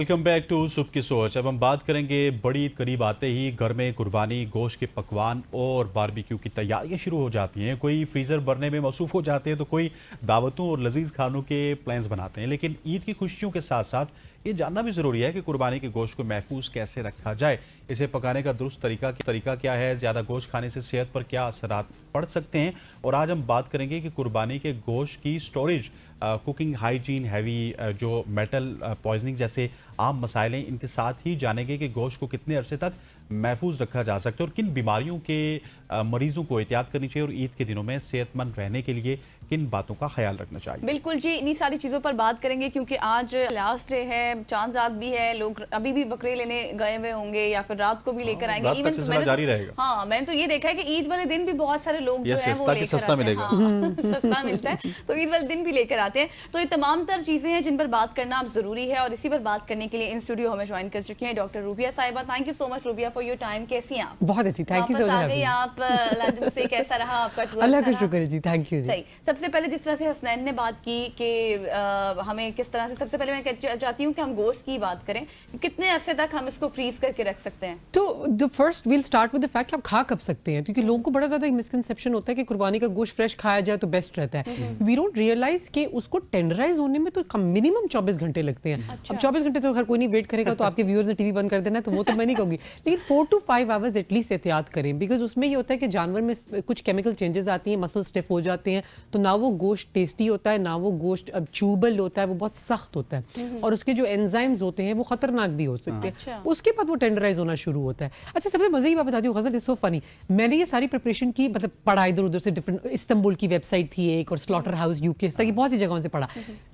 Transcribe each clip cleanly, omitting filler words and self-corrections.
Welcome back to सुबह की सोच। अब हम बात करेंगे बड़ी ईद करीब आते ही घर में कुर्बानी, गोश्त के पकवान और बारबेक्यू की तैयारियां शुरू हो जाती हैं। कोई फ्रीज़र भरने में मसरूफ़ हो जाते हैं तो कोई दावतों और लजीज खानों के प्लान्स बनाते हैं। लेकिन ईद की खुशियों के साथ साथ ये जानना भी ज़रूरी है कि कुर्बानी के गोश्त को महफूज कैसे रखा जाए, इसे पकाने का दुरुस्त तरीका क्या है, ज़्यादा गोश्त खाने से सेहत पर क्या असरात पड़ सकते हैं। और आज हम बात करेंगे कि कुर्बानी के गोश्त की स्टोरेज, कुकिंग हाइजीन, हैवी जो मेटल पॉइजनिंग जैसे आम मसाइल हैं, इनके साथ ही जानेंगे कि गोश्त को कितने अरसे तक महफूज रखा जा सकता है और किन बीमारियों के मरीजों को एहतियात करनी चाहिए और ईद के दिनों में सेहतमंद रहने के लिए किन बातों का ख्याल रखना चाहिए। बिल्कुल जी, इन्हीं सारी चीज़ों पर बात करेंगे क्योंकि आज लास्ट डे है, चांद रात भी है, लोग अभी भी बकरे लेने गए हुए होंगे या फिर रात को भी लेकर आएंगे। रात तक सिलसिला जारी रहेगा। हाँ, मैंने तो ये देखा है कि ईद वाले दिन भी बहुत सारे लोग जो है वो लेकर सस्ता मिलेगा। सस्ता मिलता है तो ईद वाले दिन भी लेकर आते हैं। तो ये तमाम तर चीज़ें हैं जिन पर बात करना अब जरूरी है और इसी पर बात करने के लिए इन स्टूडियो हमें ज्वाइन कर चुकी हैं डॉक्टर रूबिया साहिबा। Thank you so much rubia for your time. कैसी हैं आप? बहुत अच्छी, थैंक यू सो मच। आप लंदन से, कैसा रहा आपका टूर? अल्लाह का शुक्र जी, थैंक यू। सही, सबसे पहले जिस तरह से हसनैन ने बात की कि हमें किस तरह से, सबसे पहले मैं चाहती हूँ कि हम गोश्त की बात करें, कितने अरसे तक हम इसको फ्रीज करके रख सकते हैं? तो the first we'll start with the fact कि आप खा कब सकते हैं, क्योंकि लोगों को बड़ा ज्यादा मिसकंसेप्शन होता है कि कुर्बानी का गोश्त फ्रेश खाया जाए तो बेस्ट रहता है। वी डोंट रियलाइज कि उसको टेंडराइज होने में तो मिनिमम 24 घंटे लगते हैं। अब 24 घंटे तो हर कोई नहीं वेट करेगा, तो आपके व्यूअर्स ने टीवी बंद कर देना है, तो वो तो मैं नहीं कहूँगी, लेकिन 4 to 5 आवर्स एटलीस्ट एहतियात करें, बिकॉज उसमें ये होता है कि जानवर में कुछ केमिकल चेंजेस आती हैं, मसल स्टिफ हो जाते हैं, तो ना वो गोश्त टेस्टी होता है, ना वो गोश्त चूबल होता है, वो बहुत सख्त होता है और उसके जो एंजाइम्स होते हैं वो खतरनाक भी हो सकते हैं। उसके बाद वो टेंडराइज होना शुरू होता है। अच्छा, सबसे मजे की बात बताती हूँ गजल, इज सो फनी, मैंने ये सारी प्रिपरेशन की, मतलब पढ़ा इधर उधर से, डिफरेंट इस्तांबुल की वेबसाइट थी एक और स्लॉटर हाउस यूके, इस तरह की बहुत सी जगहों से पढ़ा।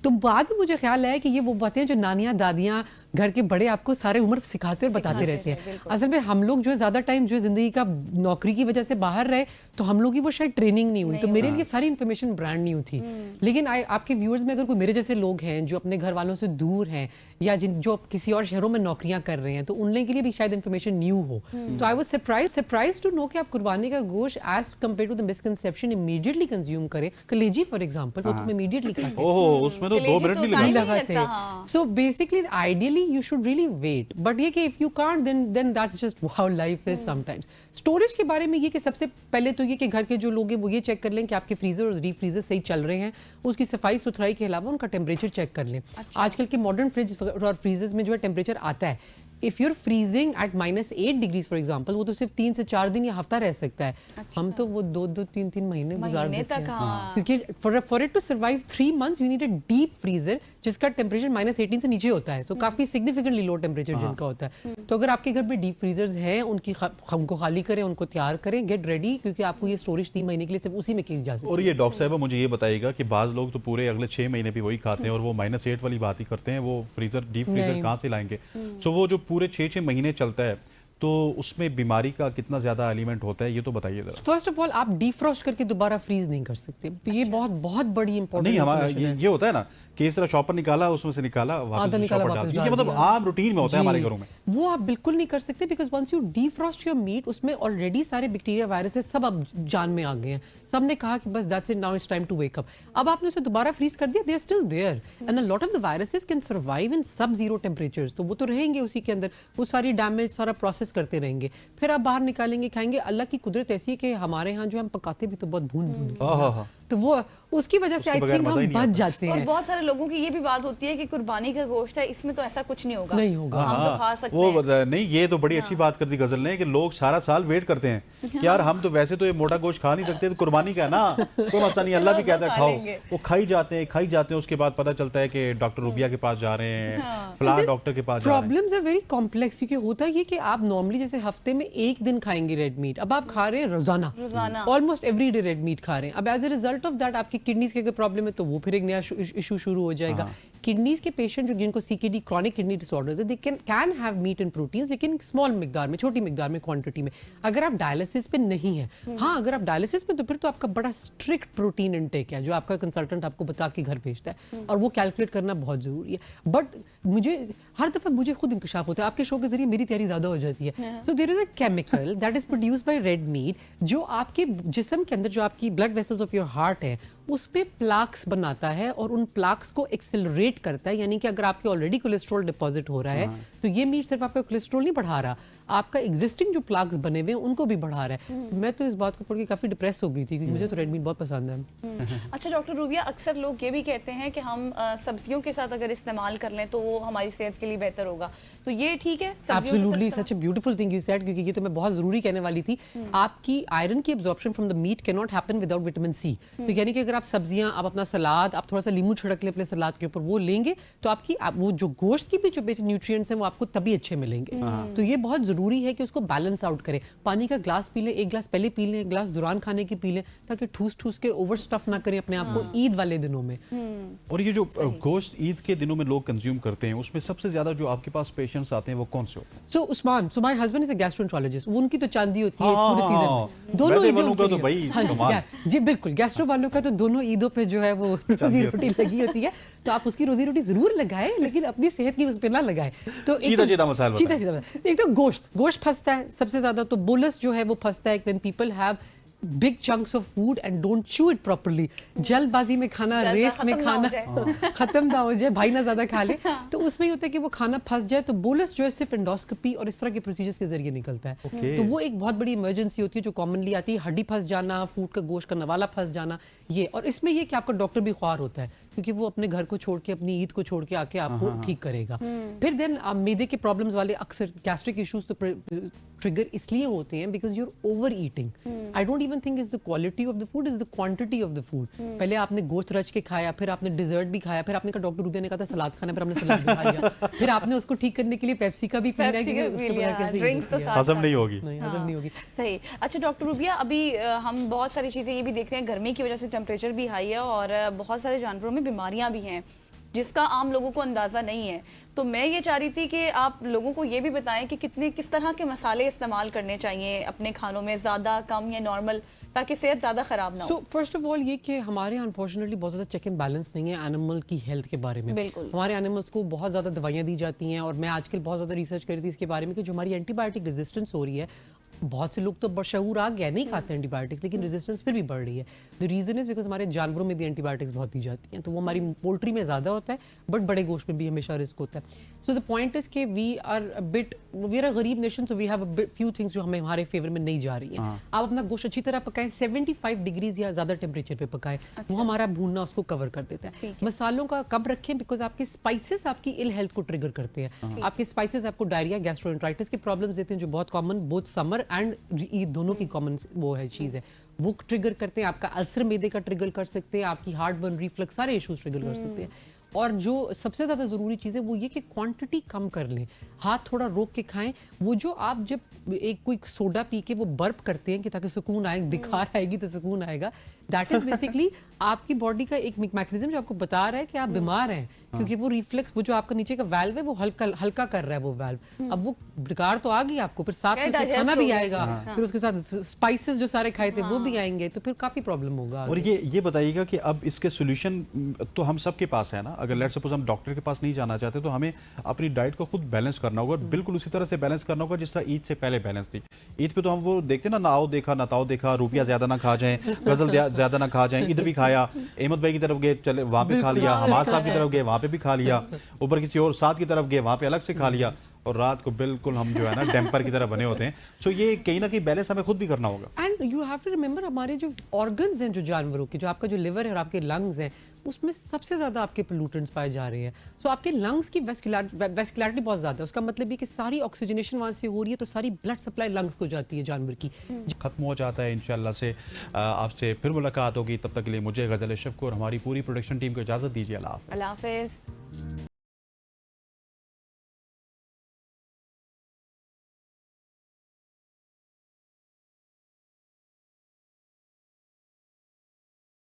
तो बाद में मुझे ख्याल आया कि ये वो बातें जो नानियां दादियां घर के बड़े आपको सारे उम्र सिखाते और बताते रहते हैं। असल में हम लोग जो है ज्यादा टाइम जो जिंदगी का नौकरी की वजह से बाहर रहे, तो हम लोग की वो शायद ट्रेनिंग नहीं हुई, तो मेरे लिए सारी इन्फॉर्मेशन ब्रांड न्यू थी। लेकिन आपके व्यूअर्स में अगर कोई मेरे जैसे लोग हैं जो अपने घर वालों से दूर हैं या जो किसी और शहरों में नौकरियां कर रहे हैं, तो उन के लिए भी शायद इन्फॉर्मेशन न्यू हो। तो I was surprise to know कि आप कुर्बानी का गोश्त as compare to the misconception immediately consume करें। कलेजी फॉर एग्जांपल, वो तुम इमीडिएटली खाते हैं। ओहो, उसमें तो 2 मिनट नहीं लगाते हैं। So basically ideally you should really wait, but ये कि if you can't then that's just how life is sometimes. Storage के बारे में ये कि सबसे पहले तो ये कि घर के जो लोग हैं वो ये चेक कर लें कि आपके फ्रीजर और डीप फ्रीजर सही चल रहे हैं, उसकी सफाई सुथराई के अलावा उनका टेम्परेचर चेक कर लें। आजकल के मॉडर्न फ्रिज और फ्रीजर्स में जो है टेम्परेचर आता है, if you're freezing at -8 degrees for example, वो तो सिर्फ 3 से 4 दिन या हफ्ता रह सकता है। हम तो वो 2-2, 3-3 महीने गुजार देते हैं, क्योंकि for it to survive 3 months you need a deep freezer जिसका टेम्परेचर -18 से नीचे होता है, सो काफी सिग्निफिकेंटली लो टेम्परेचर जिनका होता है। तो अगर आपके घर में डीप फ्रीजर्स हैं, उनको खाली करें, उनको तैयार करें, गेट रेडी, क्योंकि आपको ये स्टोरेज 3 महीने के लिए सिर्फ उसी में की जा सकती है। और ये डॉक्टर साहब मुझे ये बताइएगा कि बाज़ लोग तो पूरे अगले 6 महीने भी वही खाते हैं और वो -8 वाली बात ही करते हैं, वो फ्रीजर डीप फ्रीजर कहाँ से लाएंगे? सो वो जो पूरे 6-6 महीने चलता है, तो उसमें बीमारी का कितना ज्यादा एलिमेंट होता है, ये तो बताइए जरा। फर्स्ट ऑफ ऑल, आप डीफ्रॉस्ट करके दोबारा फ्रीज नहीं कर सकते, तो ये बहुत बहुत बड़ी इंपॉर्टेंट नहीं, हमारा ये होता है ना कि इस तरह शॉपर निकाला, उसमें से निकाला, वापस शॉपर डाल दिया, ये मतलब आम रूटीन में होता है हमारे घरों में। वो आप बिल्कुल नहीं कर सकते, because once you defrost your meat, उसमें ऑलरेडी सारे बैक्टीरिया वायरसेस सब अब जान में आ गए हैं। सब ने कहा कि बस that's it, now it's time to wake up. अब आपने उसे दोबारा फ्रीज कर दिया, they are still there and a lot of the viruses can survive in sub zero temperatures, तो वो तो रहेंगे उसी के अंदर, वो सारी डैमेज सारा प्रोसेस करते रहेंगे, फिर आप बाहर निकालेंगे, खाएंगे। अल्लाह की कुदरत ऐसी है कि हमारे यहाँ जो हम पकाते भी तो बहुत भून के, तो वो उसकी वजह से आई थिंक हम बच जाते हैं। और बहुत सारे लोगों की ये भी बात होती है कि कुर्बानी का गोश्त है, इसमें तो ऐसा कुछ नहीं होगा, हम तो खा सकते हैं। वो नहीं, ये तो बड़ी अच्छी बात कर दी गजल ने कि लोग सारा साल वेट करते हैं कि यार हम तो वैसे तो ये मोटा गोश्त खा नहीं सकते, तो कुर्बानी का है ना, कोई मसला नहीं, अल्लाह भी कहता है खाओ। वो खाई जाते हैं, उसके बाद पता चलता है कि डॉक्टर रूबिया के पास जा रहे हैं, फलां डॉक्टर के पास जा रहे हैं। प्रॉब्लम्स आर वेरी कॉम्प्लेक्स, क्योंकि होता ये कि आप नॉर्मली जैसे हफ्ते में एक दिन खाएंगे रेड मीट, अब आप खा रहे हैं रोजाना, almost every day red meat खा रहे हैं। अब as a result of that आपकी किडनीज के प्रॉब्लम है, तो वो फिर एक नया इशू शुरू हो जाएगा। किडनीज के पेशेंट जो जिनको सीकेडी, क्रॉनिक किडनी डिसऑर्डर्स है, they can have meat and proteins, लेकिन स्मॉल मिकदार में, छोटी मिकदार में, क्वांटिटी में। अगर आप डायलिसिस पे नहीं है, हाँ अगर आप डायलिसिस पे, तो फिर तो आपका बड़ा स्ट्रिक्ट प्रोटीन इनटेक है जो आपका कंसल्टेंट आपको बता के घर भेजता है, और वो कैलकुलेट करना बहुत जरूरी है। बट हर दफा मुझे खुद इंकशाफ होता है, आपके शो के जरिए मेरी तैयारी ज्यादा हो जाती है। So there is a chemical that is produced by red meat, जो आपके जिस्म के अंदर, जो आपकी blood vessels of your heart है, उसमें प्लाक्स बनाता है और उन प्लाक्स को एक्सेलरेट करता है, यानी कि अगर आपके ऑलरेडी कोलेस्ट्रॉल डिपॉजिट हो रहा है तो ये मीट सिर्फ आपका कोलेस्ट्रॉल नहीं बढ़ा रहा, आपका एग्जिस्टिंग जो प्लाक्स बने हुए हैं उनको भी बढ़ा रहा है। तो मैं तो इस बात को पढ़ के काफी डिप्रेस हो गई थी क्योंकि मुझे तो रेड मीट बहुत पसंद है। अच्छा डॉक्टर रूबिया, अक्सर लोग ये भी कहते हैं कि हम सब्जियों के साथ अगर इस्तेमाल कर लें तो वो हमारी सेहत के लिए बेहतर होगा, तो ये ठीक है? Absolutely, such a beautiful thing you said, क्योंकि ये तो मैं बहुत जरूरी कहने वाली थी। आपकी आयरन की absorption from the meat can not happen without vitamin C. तो यानी कि अगर आप सब्जियां, आप अपना सलाद, आप थोड़ा सा नींबू छिड़क ले अपने सलाद के ऊपर, वो लेंगे तो आपकी वो जो गोश्त की भी जो बेसिक न्यूट्रिएंट्स हैं वो आपको तभी अच्छे मिलेंगे। तो ये बहुत जरूरी है कि उसको बैलेंस आउट करें। पानी का ग्लास पी लें, एक ग्लास पहले पी लें, एक ग्लास दौरान खाने की पी लें, ताकि ठूस ठूस के ओवर स्टफ ना करें अपने आप को ईद वाले दिनों में। और ये जो गोश्त ईद के दिनों में लोग कंज्यूम करते हैं उसमें सबसे ज्यादा जो आपके पास पेशेंट्स आते हैं वो कौन से होते हैं? So Usman, so my husband is a gastroenterologist, उनकी तो चांदी होती है इस हाँ, पूरे हाँ, सीजन में। दोनों ईदों वालों का के तो लिए। भाई हाँ जी, कमाल। जी बिल्कुल, गैस्ट्रो वालों का तो दोनों ईदों पे जो है वो रोजी रोटी लगी होती है, तो आप उसकी रोजी रोटी जरूर लगाएं लेकिन अपनी सेहत की उस पे ना लगाएं। तो चीता मसाला चीता एक तो गोश्त फंसता है सबसे ज्यादा, तो बोलस जो है वो फंसता है when people have big chunks of food and don't chew it properly. जल्दबाजी में खाना, रेस में खाना खत्म ना हो जाए, भाई ना ज्यादा खा ले, तो उसमें ही होता है कि वो खाना फंस जाए। तो बोलस जो है सिर्फ एंडोस्कोपी और इस तरह के प्रोसीजर्स के जरिए निकलता है। तो वो एक बहुत बड़ी इमरजेंसी होती है जो कॉमनली आती है, हड्डी फंस जाना, फूड का गोश्त का नवाला फंस जाना, ये। और इसमें ये कि आपका डॉक्टर भी ख्वार होता है क्योंकि वो अपने घर को छोड़ के, अपनी ईद को छोड़ के आके आपको ठीक करेगा। फिर देन मैदे के प्रॉब्लम्स वाले अक्सर गैस्ट्रिक इश्यूज तो ट्रिगर इसलिए होते हैं because you are over eating. I don't even think is the quality of the food, is the quantity of the food. पहले आपने गोश्त रच के खाया, फिर आपने डिजर्ट भी खाया, फिर आपने कहा डॉक्टर रूबिया ने कहा था सलाद खाना, फिर आपने सलाद भी खा लिया, फिर आपने उसको ठीक करने के लिए पेप्सी का भी पीना है, ड्रिंक्स तो साथ हजम नहीं होगी। हजम नहीं होगी। सही। अच्छा डॉक्टर रूबिया, अभी हम बहुत सारी चीज़ें ये भी देख रहे हैं, गर्मी की वजह से टेम्परेचर भी हाई है और बहुत सारे जानवरों में बीमारियां भी हैं जिसका आम लोगों को अंदाज़ा नहीं है। तो मैं ये चाह रही थी कि आप लोगों को ये भी बताएं कि किस तरह के मसाले इस्तेमाल करने चाहिए अपने खानों में, ज़्यादा, कम या नॉर्मल, ताकि सेहत ज़्यादा ख़राब ना हो। So, फर्स्ट ऑफ ऑल ये कि हमारे यहाँ अनफॉर्चुनेटली बहुत ज़्यादा चेक एंड बैलेंस नहीं है एनिमल की हेल्थ के बारे में। बिल्कुल। हमारे एनिमल्स को बहुत ज़्यादा दवाइयाँ दी जाती हैं और मैं आजकल बहुत ज़्यादा रिसर्च कर रही थी इसके बारे में कि जो हमारी एंटीबायोटिक रेजिस्टेंस हो रही है, बहुत से लोग तो बशऊर आ गया, नहीं खाते एंटीबायोटिक्स, लेकिन रेजिस्टेंस फिर भी बढ़ रही है। द रीजन इज बिकॉज हमारे जानवरों में भी एंटीबायोटिक्स बहुत दी जाती हैं, तो वो हमारी पोल्ट्री में ज़्यादा होता है बट बड़े गोश्त में भी हमेशा रिस्क होता है। सो द पॉइंट इज के वी आर अ गरीब nation, so we have a few things जो हमें हमारे फेवर में नहीं जा रही हैं। आप अपना गोश्त अच्छी तरह पकाएं, 75 डिग्रीज या ज़्यादा टेम्परेचर पे पकाएं, वो हमारा भूनना उसको कवर कर देता है। मसालों का कम रखें बिकॉज आपके स्पाइसेस आपकी इल हेल्थ को ट्रिगर करते हैं। आपके स्पाइसेस आपको डायरिया, गैस्ट्रोएंटराइटिस के प्रॉब्लम्स देते हैं जो बहुत common, both summer and Eid दोनों की कॉमन वो है चीज है, वो ट्रिगर करते हैं। आपका अल्सर मैदे का ट्रिगर कर सकते हैं, आपकी हार्ट बर्न, रिफ्लक्स, सारे इश्यूज ट्रिगर कर सकते हैं। और जो सबसे ज़्यादा ज़रूरी चीज़ है वो ये कि क्वांटिटी कम कर लें, हाथ थोड़ा रोक के खाएं। वो जो आप जब एक कोई सोडा पी के वो बर्प करते हैं कि ताकि सुकून आए, दिखार आएगी तो सुकून आएगा, दैट इज बेसिकली आपकी बॉडी का एक मैकेनिज्म जो आपको बता रहा है कि आप बीमार हैं, क्योंकि वो रिफ्लेक्स, वो जो आपका नीचे का वाल्व है वो हल्का कर रहा है वो वाल्व। अब वो बेकार तो आ गई आपको, फिर साथ में खाना भी आएगा, फिर उसके साथ स्पाइसेस जो सारे खाए थे वो भी आएंगे, तो फिर काफी प्रॉब्लम होगा। और ये बताइएगा कि अब इसके सोल्यूशन तो हम सबके पास है ना, अगर लेट्स सपोज हम डॉक्टर के पास नहीं जाना चाहते तो हमें अपनी डाइट को खुद बैलेंस करना होगा, बिल्कुल उसी तरह से बैलेंस करना होगा जिस तरह ईद से पहले बैलेंस थी। ईद पे तो हम वो देखते ना, नाओ देखा नताओ देखा, रुपया ज्यादा ना खा जाए, गजल ज्यादा ना खा जाए, इधर भी खाया, अहमद भाई की तरफ गए चले वहां पे खा लिया, हमाद साहब की तरफ गए वहां पे भी खा लिया, ऊपर किसी और साथ की तरफ गए वहां पे अलग से खा लिया, और रात को बिल्कुल हम जो है ना डैम्पर की तरह बने होते हैं। सो ये कहीं ना कहीं बैलेंस हमें खुद भी करना होगा। And you have to remember, हमारे जो ऑर्गन्स हैं जो जानवरों के, जो आपका जो लिवर है और आपके लंग्स हैं, उसमें सबसे ज्यादा आपके पोल्यूटेंट्स पाए जा रहे हैं। सो आपके लंग्स की वेस्कुलरिटी बहुत ज्यादा है, उसका मतलब ये कि सारी ऑक्सीजनेशन वहां से हो रही है, तो सारी ब्लड सप्लाई लंग्स को जाती है जानवर की। खत्म हो जाता है इंशाल्लाह से आपसे फिर मुलाकात होगी, तब तक के लिए मुझे गजल अशरफ को और हमारी पूरी प्रोडक्शन टीम को इजाजत दीजिए। अल्लाह हाफ़िज़। अल्लाह हाफ़िज़।